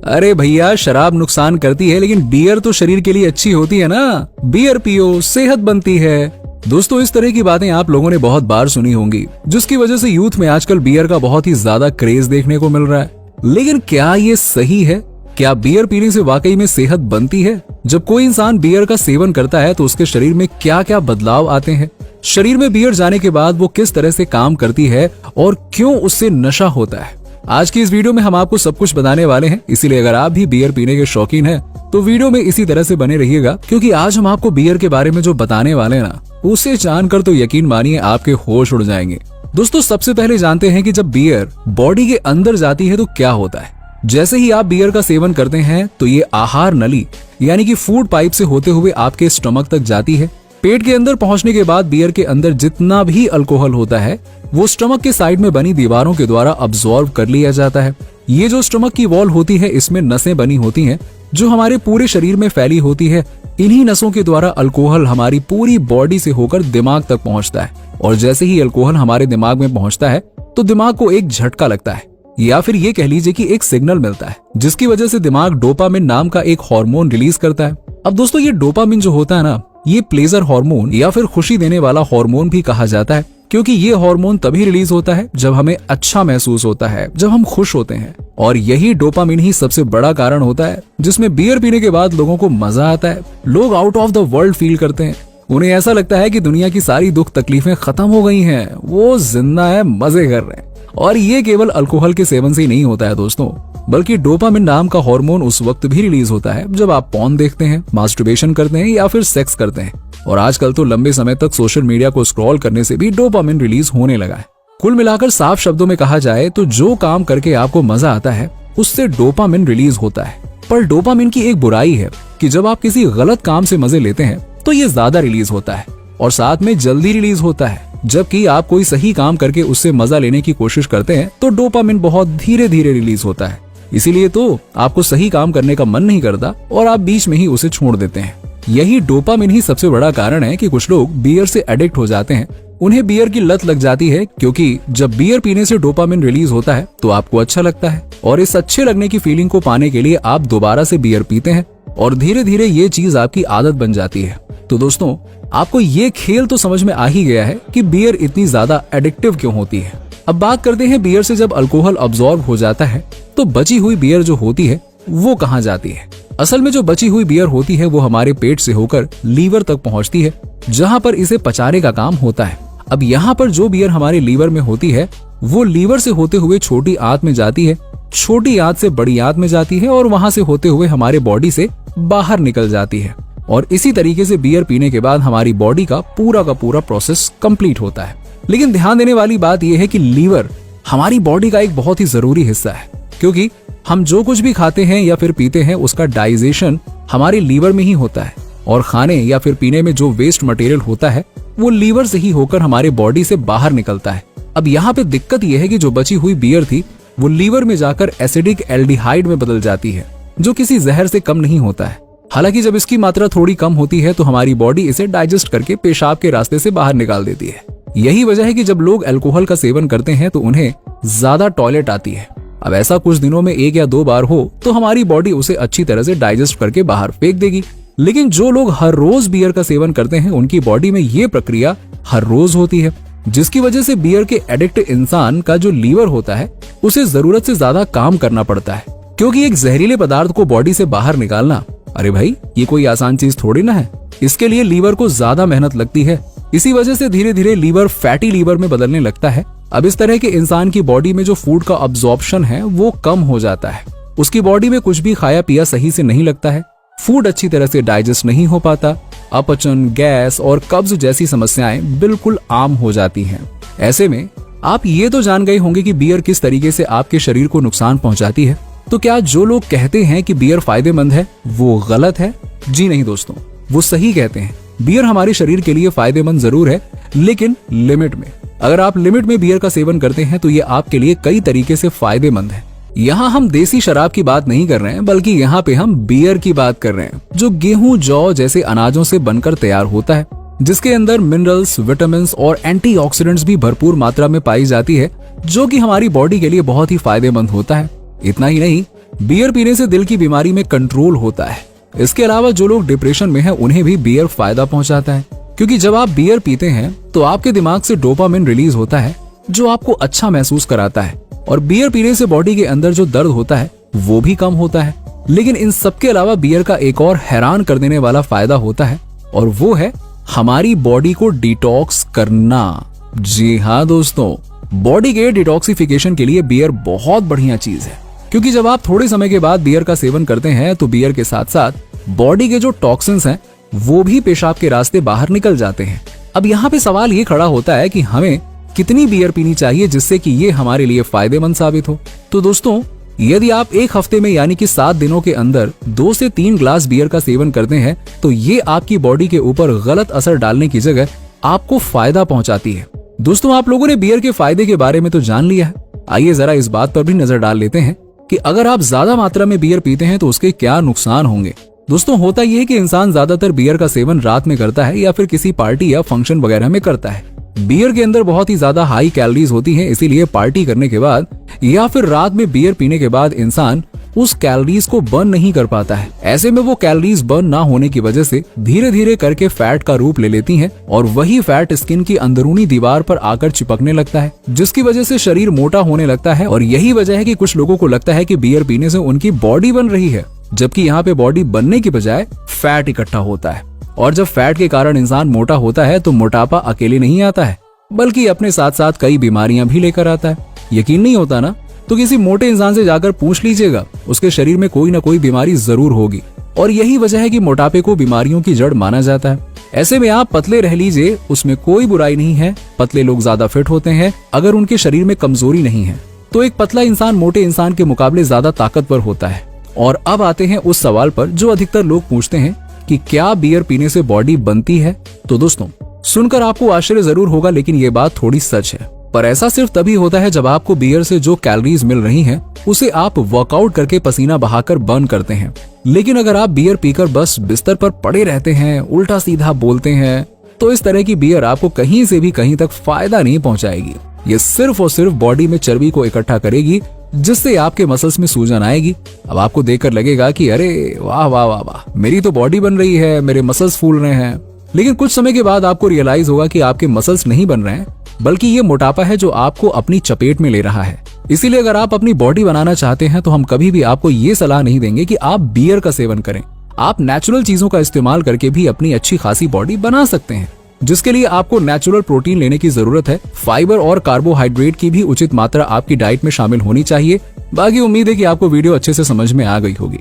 अरे भैया, शराब नुकसान करती है लेकिन बियर तो शरीर के लिए अच्छी होती है ना। बियर पियो, सेहत बनती है। दोस्तों, इस तरह की बातें आप लोगों ने बहुत बार सुनी होंगी, जिसकी वजह से यूथ में आजकल बियर का बहुत ही ज्यादा क्रेज देखने को मिल रहा है। लेकिन क्या ये सही है? क्या बियर पीने से वाकई में सेहत बनती है? जब कोई इंसान बियर का सेवन करता है तो उसके शरीर में क्या क्या बदलाव आते हैं? शरीर में बियर जाने के बाद वो किस तरह से काम करती है और क्यों उससे नशा होता है? आज की इस वीडियो में हम आपको सब कुछ बताने वाले हैं। इसीलिए अगर आप भी बियर पीने के शौकीन हैं तो वीडियो में इसी तरह से बने रहिएगा, क्योंकि आज हम आपको बियर के बारे में जो बताने वाले हैं ना, उसे जानकर तो यकीन मानिए आपके होश उड़ जाएंगे। दोस्तों, सबसे पहले जानते हैं कि जब बियर बॉडी के अंदर जाती है तो क्या होता है। जैसे ही आप बियर का सेवन करते हैं तो ये आहार नली यानी कि फूड पाइप से होते हुए आपके स्टमक तक जाती है। पेट के अंदर पहुंचने के बाद बियर के अंदर जितना भी अल्कोहल होता है वो स्टमक के साइड में बनी दीवारों के द्वारा अब्सॉर्ब कर लिया जाता है। ये जो स्टमक की वॉल होती है, इसमें नसें बनी होती हैं जो हमारे पूरे शरीर में फैली होती है। इन्हीं नसों के द्वारा अल्कोहल हमारी पूरी बॉडी से होकर दिमाग तक पहुंचता है, और जैसे ही अल्कोहल हमारे दिमाग में पहुंचता है तो दिमाग को एक झटका लगता है, या फिर ये कह लीजिए कि एक सिग्नल मिलता है, जिसकी वजह से दिमाग डोपामिन नाम का एक हार्मोन रिलीज करता है। अब दोस्तों, ये डोपामिन जो होता है ना, ये प्लेजर हार्मोन या फिर खुशी देने वाला हार्मोन भी कहा जाता है, क्योंकि ये हार्मोन तभी रिलीज होता है जब हमें अच्छा महसूस होता है, जब हम खुश होते हैं। और यही डोपामिन ही सबसे बड़ा कारण होता है जिसमें बियर पीने के बाद लोगों को मजा आता है। लोग out of the world feel करते हैं। उन्हें ऐसा लगता है कि दुनिया की सारी दुख तकलीफें खत्म हो गई हैं, वो जिंदा है, मजे कर रहे हैं। और ये केवल अल्कोहल के सेवन से ही नहीं होता है दोस्तों, बल्कि डोपामिन नाम का हार्मोन उस वक्त भी रिलीज होता है जब आप पॉर्न देखते हैं, मास्टरबेशन करते हैं या फिर सेक्स करते हैं। और आजकल तो लंबे समय तक सोशल मीडिया को स्क्रॉल करने से भी डोपामिन रिलीज होने लगा है। कुल मिलाकर साफ शब्दों में कहा जाए तो जो काम करके आपको मजा आता है उससे डोपामिन रिलीज होता है। पर डोपामिन की एक बुराई है कि जब आप किसी गलत काम से मजे लेते हैं तो ये ज्यादा रिलीज होता है और साथ में जल्दी रिलीज होता है। जबकि आप कोई सही काम करके उससे मजा लेने की कोशिश करते हैं तो डोपामिन बहुत धीरे धीरे रिलीज होता है। इसीलिए तो आपको सही काम करने का मन नहीं करता और आप बीच में ही उसे छोड़ देते हैं। यही डोपामिन ही सबसे बड़ा कारण है कि कुछ लोग बियर से एडिक्ट हो जाते हैं। उन्हें बियर की लत लग जाती है, क्योंकि जब बियर पीने से डोपामिन रिलीज होता है तो आपको अच्छा लगता है, और इस अच्छे लगने की फीलिंग को पाने के लिए आप दोबारा से बियर पीते हैं और धीरे धीरे ये चीज आपकी आदत बन जाती है। तो दोस्तों, आपको ये खेल तो समझ में आ ही गया है कि बियर इतनी ज्यादा एडिक्टिव क्यों होती है। अब बात करते हैं बियर से जब अल्कोहल अब्सॉर्ब हो जाता है तो बची हुई बियर जो होती है वो कहाँ जाती है। असल में जो बची हुई बियर होती है वो हमारे पेट से होकर लीवर तक पहुंचती है, जहां पर इसे पचाने का काम होता है। अब यहाँ पर जो बियर हमारे लीवर में होती है वो लीवर से होते हुए छोटी आंत में जाती है, छोटी आंत से बड़ी आंत में जाती है और वहां से होते हुए हमारे बॉडी से बाहर निकल जाती है। और इसी तरीके से बियर पीने के बाद हमारी बॉडी का पूरा प्रोसेस कंप्लीट होता है। लेकिन ध्यान देने वाली बात यह है कि लीवर हमारी बॉडी का एक बहुत ही जरूरी हिस्सा है, क्योंकि हम जो कुछ भी खाते हैं या फिर पीते हैं उसका डाइजेशन हमारे लीवर में ही होता है, और खाने या फिर पीने में जो वेस्ट मटेरियल होता है वो लीवर से ही होकर हमारे बॉडी से बाहर निकलता है। अब यहाँ पे दिक्कत यह है कि जो बची हुई बियर थी वो लीवर में जाकर एसिडिक एल्डिहाइड में बदल जाती है, जो किसी जहर से कम नहीं होता है। हालांकि जब इसकी मात्रा थोड़ी कम होती है तो हमारी बॉडी इसे डाइजेस्ट करके पेशाब के रास्ते से बाहर निकाल देती है। यही वजह है कि जब लोग अल्कोहल का सेवन करते हैं तो उन्हें ज्यादा टॉयलेट आती है। अब ऐसा कुछ दिनों में 1 या 2 बार हो तो हमारी बॉडी उसे अच्छी तरह से डाइजेस्ट करके बाहर फेंक देगी। लेकिन जो लोग हर रोज बियर का सेवन करते हैं उनकी बॉडी में ये प्रक्रिया हर रोज होती है, जिसकी वजह से बियर के एडिक्ट इंसान का जो लीवर होता है उसे जरूरत से ज्यादा काम करना पड़ता है, क्योंकि एक जहरीले पदार्थ को बॉडी से बाहर निकालना, अरे भाई, ये कोई आसान चीज थोड़ी ना है। इसके लिए लीवर को ज्यादा मेहनत लगती है। इसी वजह से धीरे धीरे लीवर फैटी लीवर में बदलने लगता है। अब इस तरह के इंसान की बॉडी में जो फूड का अब्सॉर्प्शन है वो कम हो जाता है। उसकी बॉडी में कुछ भी खाया पिया सही से नहीं लगता है, फूड अच्छी तरह से डाइजेस्ट नहीं हो पाता, अपचन, गैस और कब्ज जैसी समस्याएं बिल्कुल आम हो जाती हैं। ऐसे में आप ये तो जान गए होंगे कि बियर किस तरीके से आपके शरीर को नुकसान पहुंचाती है। तो क्या जो लोग कहते हैं कि बियर फायदेमंद है वो गलत है? जी नहीं दोस्तों, वो सही कहते हैं। बियर हमारे शरीर के लिए फायदेमंद जरूर है, लेकिन लिमिट में। अगर आप लिमिट में बियर का सेवन करते हैं तो ये आपके लिए कई तरीके से फायदेमंद है। यहाँ हम देसी शराब की बात नहीं कर रहे हैं, बल्कि यहाँ पे हम बियर की बात कर रहे हैं, जो गेहूं, जौ जैसे अनाजों से बनकर तैयार होता है, जिसके अंदर मिनरल्स, विटामिन और एंटीऑक्सीडेंट्स भी भरपूर मात्रा में पाई जाती है, जो कि हमारी बॉडी के लिए बहुत ही फायदेमंद होता है। इतना ही नहीं, बियर पीने से दिल की बीमारी में कंट्रोल होता है। इसके अलावा जो लोग डिप्रेशन में हैं उन्हें भी बियर फायदा पहुंचाता है, क्योंकि जब आप बियर पीते हैं तो आपके दिमाग से डोपामिन रिलीज होता है जो आपको अच्छा महसूस कराता है, और बियर पीने से बॉडी के अंदर जो दर्द होता है वो भी कम होता है। लेकिन इन सबके अलावा बियर का एक और हैरान कर देने वाला फायदा होता है, और वो है हमारी बॉडी को डिटॉक्स करना। जी हाँ दोस्तों, बॉडी के डिटॉक्सिफिकेशन के लिए बियर बहुत बढ़िया चीज है, क्योंकि जब आप थोड़े समय के बाद बियर का सेवन करते हैं तो बियर के साथ साथ बॉडी के जो टॉक्सिन्स हैं वो भी पेशाब के रास्ते बाहर निकल जाते हैं। अब यहाँ पे सवाल ये खड़ा होता है कि हमें कितनी बियर पीनी चाहिए जिससे कि ये हमारे लिए फायदेमंद साबित हो। तो दोस्तों, यदि आप एक हफ्ते में यानी कि 7 दिनों के अंदर 2 से 3 ग्लास बियर का सेवन करते हैं तो ये आपकी बॉडी के ऊपर गलत असर डालने की जगह आपको फायदा पहुंचाती है। दोस्तों, आप लोगों ने बियर के फायदे के बारे में तो जान लिया है, आइए जरा इस बात पर भी नजर डाल लेते हैं कि अगर आप ज्यादा मात्रा में बियर पीते हैं तो उसके क्या नुकसान होंगे। दोस्तों, होता यह है कि इंसान ज्यादातर बियर का सेवन रात में करता है या फिर किसी पार्टी या फंक्शन वगैरह में करता है। बियर के अंदर बहुत ही ज्यादा हाई कैलोरीज होती हैं, इसीलिए पार्टी करने के बाद या फिर रात में बियर पीने के बाद इंसान उस कैलोरीज को बर्न नहीं कर पाता है। ऐसे में वो कैलोरीज बर्न ना होने की वजह से धीरे धीरे करके फैट का रूप ले लेती हैं, और वही फैट स्किन की अंदरूनी दीवार पर आकर चिपकने लगता है, जिसकी वजह से शरीर मोटा होने लगता है। और यही वजह है कि कुछ लोगों को लगता है कि बियर पीने से उनकी बॉडी बन रही है, जबकि यहाँ पे बॉडी बनने की बजाय फैट इकट्ठा होता है। और जब फैट के कारण इंसान मोटा होता है तो मोटापा अकेले नहीं आता है, बल्कि अपने साथ साथ कई बीमारियां भी लेकर आता है। यकीन नहीं होता ना, तो किसी मोटे इंसान से जाकर पूछ लीजिएगा, उसके शरीर में कोई ना कोई बीमारी जरूर होगी। और यही वजह है कि मोटापे को बीमारियों की जड़ माना जाता है। ऐसे में आप पतले रह लीजिए, उसमें कोई बुराई नहीं है। पतले लोग ज्यादा फिट होते हैं अगर उनके शरीर में कमजोरी नहीं है। तो एक पतला इंसान मोटे इंसान के मुकाबले ज्यादा ताकतवर होता है। और अब आते हैं उस सवाल पर जो अधिकतर लोग पूछते हैं कि क्या बियर पीने से बॉडी बनती है। तो दोस्तों, सुनकर आपको आश्चर्य जरूर होगा, लेकिन ये बात थोड़ी सच है। पर ऐसा सिर्फ तभी होता है जब आपको बियर से जो कैलोरीज मिल रही हैं उसे आप वर्कआउट करके पसीना बहाकर बर्न करते हैं। लेकिन अगर आप बियर पीकर बस बिस्तर पर पड़े रहते हैं, उल्टा सीधा बोलते हैं, तो इस तरह की बियर आपको कहीं से भी कहीं तक फायदा नहीं पहुंचाएगी। ये सिर्फ और सिर्फ बॉडी में चर्बी को इकट्ठा करेगी, जिससे आपके मसल्स में सूजन आएगी। अब आपको देखकर लगेगा कि अरे वाह वाह वाह वाह, मेरी तो बॉडी बन रही है, मेरे मसल्स फूल रहे हैं। लेकिन कुछ समय के बाद आपको रियलाइज होगा कि आपके मसल्स नहीं बन रहे हैं, बल्कि ये मोटापा है जो आपको अपनी चपेट में ले रहा है। इसीलिए अगर आप अपनी बॉडी बनाना चाहते हैं तो हम कभी भी आपको ये सलाह नहीं देंगे कि आप बियर का सेवन करें। आप नेचुरल चीजों का इस्तेमाल करके भी अपनी अच्छी खासी बॉडी बना सकते हैं, जिसके लिए आपको नेचुरल प्रोटीन लेने की जरूरत है। फाइबर और कार्बोहाइड्रेट की भी उचित मात्रा आपकी डाइट में शामिल होनी चाहिए। बाकी उम्मीद है कि आपको वीडियो अच्छे से समझ में आ गई होगी।